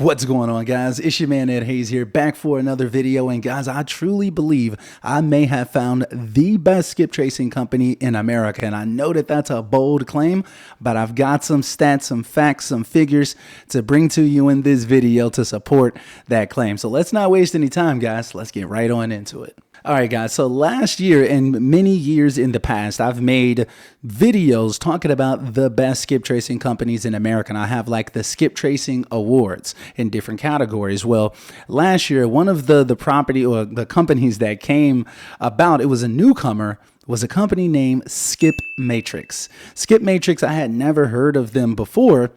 What's going on, guys? It's your man Ed Hayes here, back for another video. And guys, I truly believe I may have found the best skip tracing company in America. And I know that that's a bold claim, but I've got some stats, some facts, some figures to bring to you in this video to support that claim. So let's not waste any time, guys. Let's get right on into it. All right, guys. So last year and many years in the past, I've made videos talking about the best skip tracing companies in America. And I have like the skip tracing awards in different categories. Well, last year, one of the property or the companies that came about, it was a newcomer, was a company named Skip Matrix. Skip Matrix, I had never heard of them before.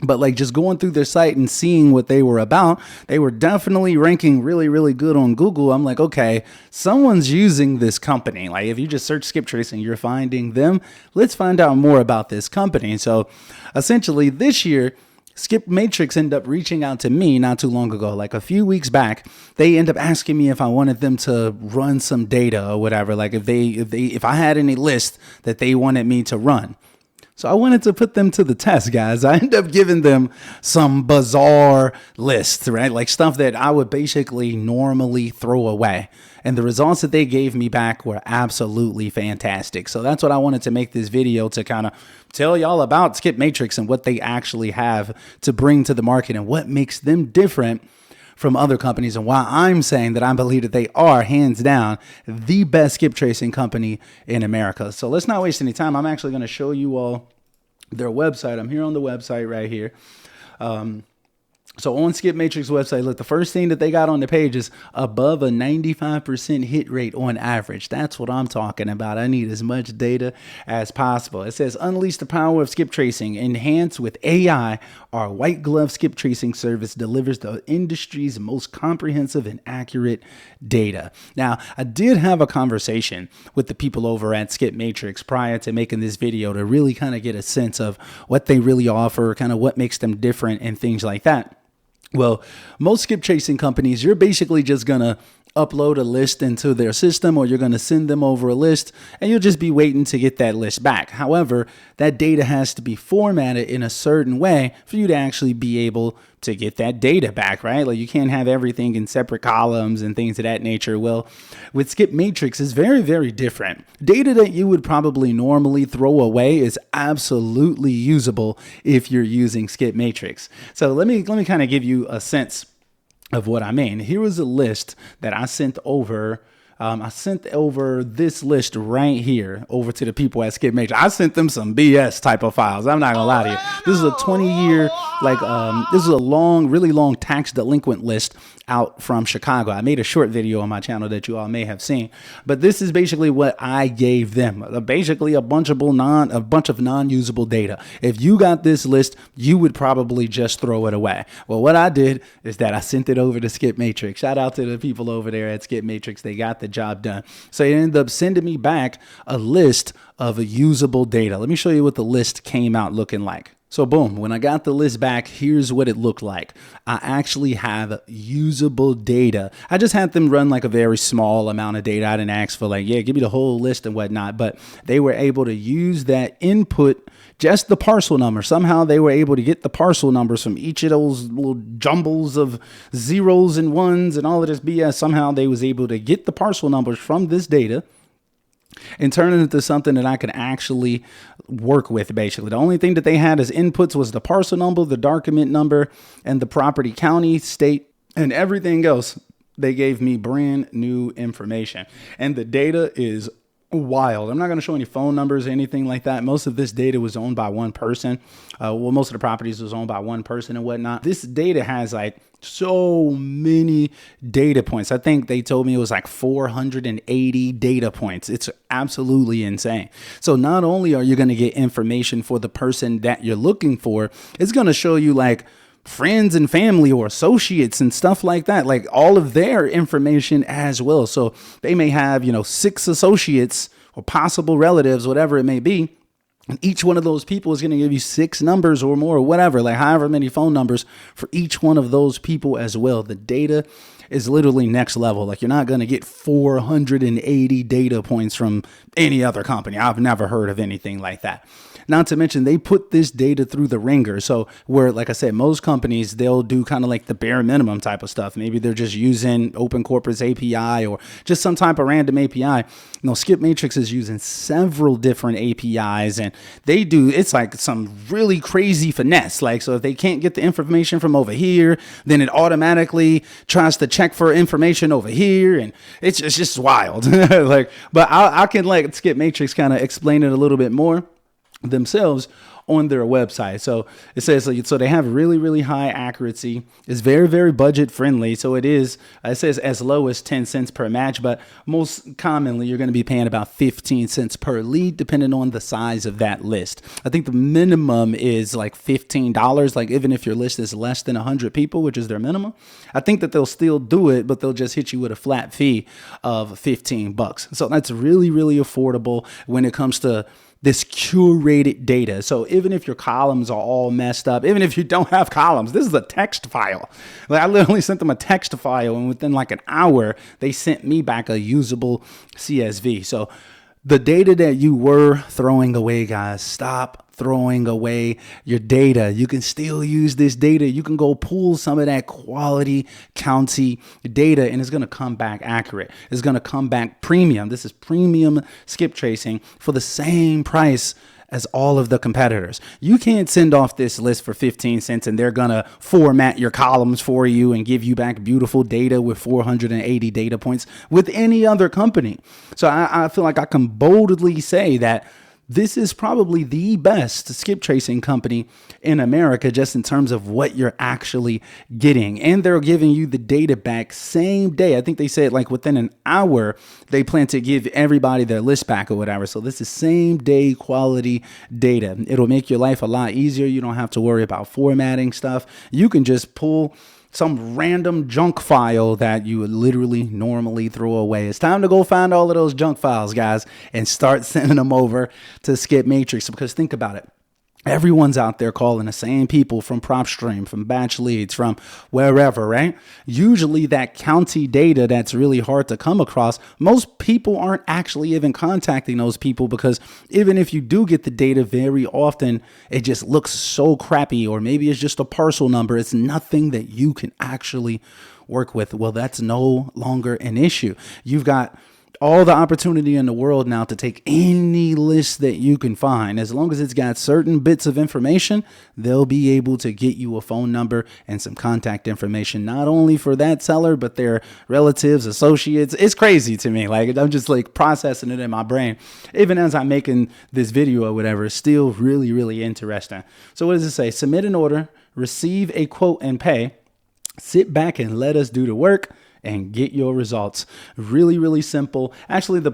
But like just going through their site and seeing what they were about, they were definitely ranking really, really good on Google. I'm like, okay, someone's using this company. Like if you just search skip tracing, you're finding them. Let's find out more about this company. So essentially this year, Skip Matrix ended up reaching out to me not too long ago, like a few weeks back. They ended up asking me if I wanted them to run some data or whatever. Like if I had any list that they wanted me to run. So I wanted to put them to the test, guys. I ended up giving them some bizarre lists, right? Like stuff that I would basically normally throw away. And the results that they gave me back were absolutely fantastic. So that's what I wanted to make this video to kind of tell y'all about Skip Matrix and what they actually have to bring to the market and what makes them different from other companies and why I'm saying that I believe that they are hands down the best skip tracing company in America. So let's not waste any time. I'm actually going to show you all their website. I'm here on the website right here. So on Skip Matrix website, look, the first thing that they got on the page is above a 95% hit rate on average. That's what I'm talking about. I need as much data as possible. It says unleash the power of skip tracing. Enhanced with AI, our white glove skip tracing service delivers the industry's most comprehensive and accurate data. Now, I did have a conversation with the people over at Skip Matrix prior to making this video to really kind of get a sense of what they really offer, kind of what makes them different and things like that. Well, most skip tracing companies, you're basically just going to upload a list into their system, or you're going to send them over a list and you'll just be waiting to get that list back. However, that data has to be formatted in a certain way for you to actually be able to get that data back, right? Like you can't have everything in separate columns and things of that nature. Well, with Skip Matrix, it's very, very different. Data that you would probably normally throw away is absolutely usable if you're using Skip Matrix. So let me kind of give you a sense of what I mean. Here was a list that I sent over. I sent over this list right here over to the people at Skip Matrix. I sent them some BS type of files. I'm not gonna lie to you. This is a 20-year, this is a really long tax delinquent list out from Chicago. I made a short video on my channel that you all may have seen, but this is basically what I gave them. Basically a bunch of non-usable data. If you got this list, you would probably just throw it away. Well, what I did is that I sent it over to Skip Matrix. Shout out to the people over there at Skip Matrix. They got the job done. So they ended up sending me back a list of usable data. Let me show you what the list came out looking like. So boom, when I got the list back, here's what it looked like. I actually have usable data. I just had them run like a very small amount of data. I didn't ask for like, yeah, give me the whole list and whatnot, but they were able to use that input, just the parcel number. Somehow they were able to get the parcel numbers from each of those little jumbles of zeros and ones and all of this BS. Somehow they was able to get the parcel numbers from this data and turn it into something that I could actually work with. Basically, the only thing that they had as inputs was the parcel number, the document number, and the property, county, state, and everything else. They gave me brand new information, and the data is wild. I'm not going to show any phone numbers or anything like that. Most of this data was owned by one person. Most of the properties was owned by one person and whatnot. This data has like so many data points. I think they told me it was like 480 data points. It's absolutely insane. So not only are you going to get information for the person that you're looking for, it's going to show you like friends and family or associates and stuff like that, like all of their information as well. So they may have, 6 associates or possible relatives, whatever it may be. And each one of those people is going to give you 6 numbers or more, or whatever, like however many phone numbers for each one of those people as well. The data is literally next level. Like you're not going to get 480 data points from any other company. I've never heard of anything like that. Not to mention they put this data through the ringer. So where, like I said, most companies, they'll do kind of like the bare minimum type of stuff. Maybe they're just using Open Corpus API or just some type of random API. Skip Matrix is using several different APIs, and they do, it's like some really crazy finesse. Like, so if they can't get the information from over here, then it automatically tries to check for information over here, and it's just wild. Like, but I can let Skip Matrix kind of explain it a little bit more themselves on their website. So it says, so they have really, really high accuracy. It's very, very budget friendly. So it says as low as 10 cents per match, but most commonly you're going to be paying about 15 cents per lead, depending on the size of that list. I think the minimum is like $15. Like even if your list is less than 100 people, which is their minimum, I think that they'll still do it, but they'll just hit you with a flat fee of $15. So that's really, really affordable when it comes to this curated data. So even if your columns are all messed up, even if you don't have columns, this is a text file. Like I literally sent them a text file, and within like an hour, they sent me back a usable CSV. So the data that you were throwing away, guys, stop throwing away your data. You can still use this data. You can go pull some of that quality county data, and it's going to come back accurate. It's going to come back premium. This is premium skip tracing for the same price as all of the competitors. You can't send off this list for 15 cents and they're going to format your columns for you and give you back beautiful data with 480 data points with any other company. So I feel like I can boldly say that this is probably the best skip tracing company in America, just in terms of what you're actually getting. And they're giving you the data back same day. I think they said like within an hour, they plan to give everybody their list back or whatever. So this is same day quality data. It'll make your life a lot easier. You don't have to worry about formatting stuff. You can just pull some random junk file that you would literally normally throw away. It's time to go find all of those junk files, guys, and start sending them over to Skip Matrix. Because think about it. Everyone's out there calling the same people from PropStream, from Batch Leads, from wherever, right? Usually that county data that's really hard to come across, most people aren't actually even contacting those people, because even if you do get the data, very often it just looks so crappy, or maybe it's just a parcel number. It's nothing that you can actually work with. Well, that's no longer an issue. You've got all the opportunity in the world now to take any list that you can find. As long as it's got certain bits of information, they'll be able to get you a phone number and some contact information, not only for that seller, but their relatives, associates. It's crazy to me. Like, I'm just like processing it in my brain. Even as I'm making this video or whatever, it's still really, really interesting. So what does it say? Submit an order, receive a quote, and pay. Sit back and let us do the work and get your results. Really, really simple. Actually, the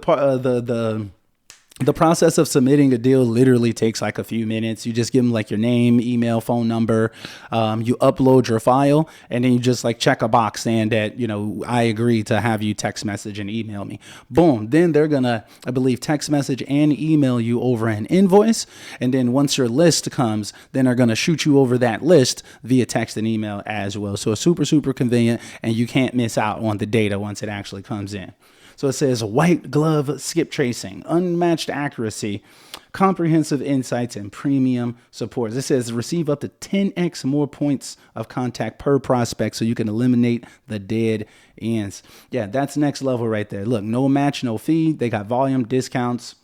process of submitting a deal literally takes like a few minutes. You just give them like your name, email, phone number. You upload your file, and then you just like check a box saying that, I agree to have you text message and email me. Boom. Then they're going to, I believe, text message and email you over an invoice. And then once your list comes, then they're going to shoot you over that list via text and email as well. So it's super, super convenient, and you can't miss out on the data once it actually comes in. So it says white glove skip tracing, unmatched accuracy, comprehensive insights, and premium support. This says receive up to 10x more points of contact per prospect, so you can eliminate the dead ends. Yeah, that's next level right there. Look, no match, no fee. They got volume discounts.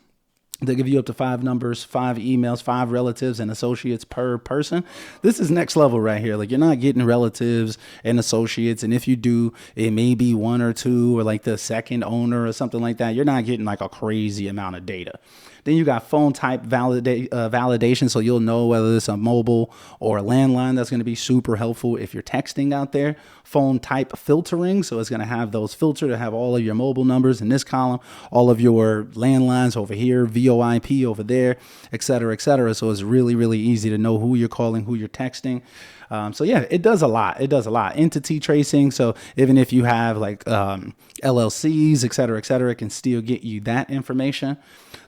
They give you up to 5 numbers, 5 emails, 5 relatives and associates per person. This is next level right here. Like, you're not getting relatives and associates. And if you do, it may be 1 or 2 or like the second owner or something like that. You're not getting like a crazy amount of data. Then you got phone type validation. So you'll know whether it's a mobile or a landline. That's going to be super helpful if you're texting out there. Phone type filtering. So it's going to have those filter to have all of your mobile numbers in this column, all of your landlines over here, VoIP over there, et cetera, et cetera. So it's really, really easy to know who you're calling, who you're texting. So yeah, it does a lot. It does a lot. Entity tracing. So even if you have like LLCs, et cetera, it can still get you that information.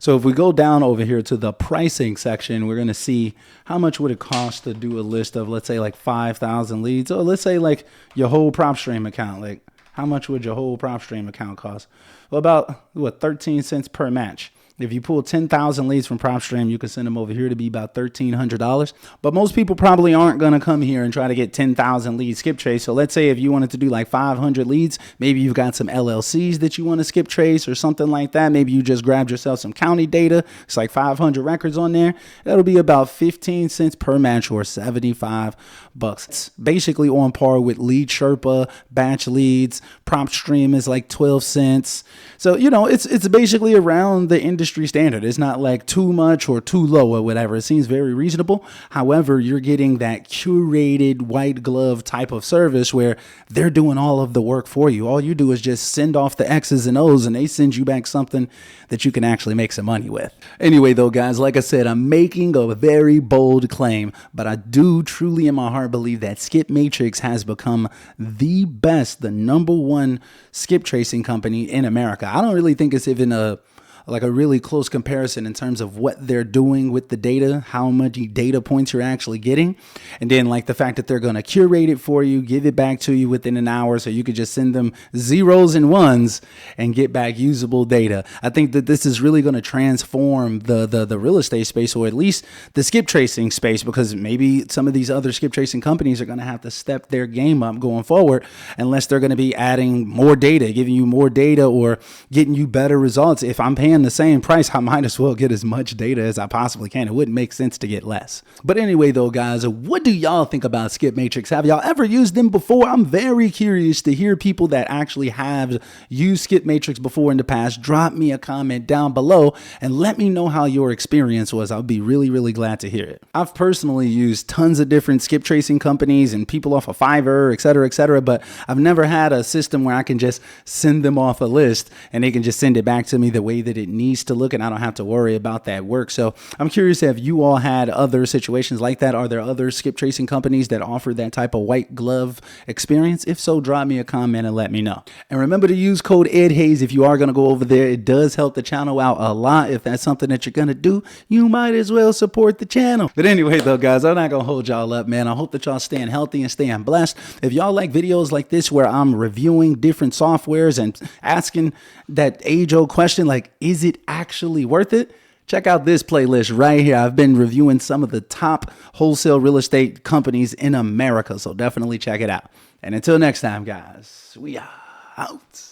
So if we go down over here to the pricing section, we're going to see how much would it cost to do a list of, let's say, like 5,000 leads. Or let's say like your whole PropStream account. Like, how much would your whole PropStream account cost? Well, about 13 cents per match. If you pull 10,000 leads from PropStream, you can send them over here to be about $1,300. But most people probably aren't going to come here and try to get 10,000 leads skip trace. So let's say if you wanted to do like 500 leads, maybe you've got some LLCs that you want to skip trace or something like that. Maybe you just grabbed yourself some county data. It's like 500 records on there. That'll be about 15 cents per match or $75. It's basically on par with Lead Sherpa, batch leads. PropStream is like 12 cents. So, you know, it's basically around the industry standard. It's not like too much or too low or whatever. It seems very reasonable. However, you're getting that curated white glove type of service where they're doing all of the work for you. All you do is just send off the X's and O's and they send you back something that you can actually make some money with. Anyway, though, guys, like I said, I'm making a very bold claim, but I do truly in my heart believe that Skip Matrix has become the best, the number one skip tracing company in America. I don't really think it's even a really close comparison in terms of what they're doing with the data, how much data points you're actually getting. And then like the fact that they're going to curate it for you, give it back to you within an hour. So you could just send them zeros and ones and get back usable data. I think that this is really going to transform the real estate space, or at least the skip tracing space, because maybe some of these other skip tracing companies are going to have to step their game up going forward, unless they're going to be adding more data, giving you more data or getting you better results. If I'm paying the same price, I might as well get as much data as I possibly can. It wouldn't make sense to get less. But anyway, though, guys, what do y'all think about Skip Matrix? Have y'all ever used them before? I'm very curious to hear people that actually have used Skip Matrix before in the past. Drop me a comment down below and let me know how your experience was. I'll be really, really glad to hear it. I've personally used tons of different skip tracing companies and people off of Fiverr, et cetera, but I've never had a system where I can just send them off a list and they can just send it back to me the way that it needs to look, and I don't have to worry about that work. So I'm curious if you all had other situations like that. Are there other skip tracing companies that offer that type of white glove experience? If so, drop me a comment and let me know. And remember to use code EdHayes if you are going to go over there. It does help the channel out a lot. If that's something that you're going to do, you might as well support the channel. But anyway, though, guys, I'm not going to hold y'all up, man. I hope that y'all staying healthy and staying blessed. If y'all like videos like this where I'm reviewing different softwares and asking that age-old question, like, is it actually worth it? Check out this playlist right here. I've been reviewing some of the top wholesale real estate companies in America, so definitely check it out. And until next time, guys, we are out.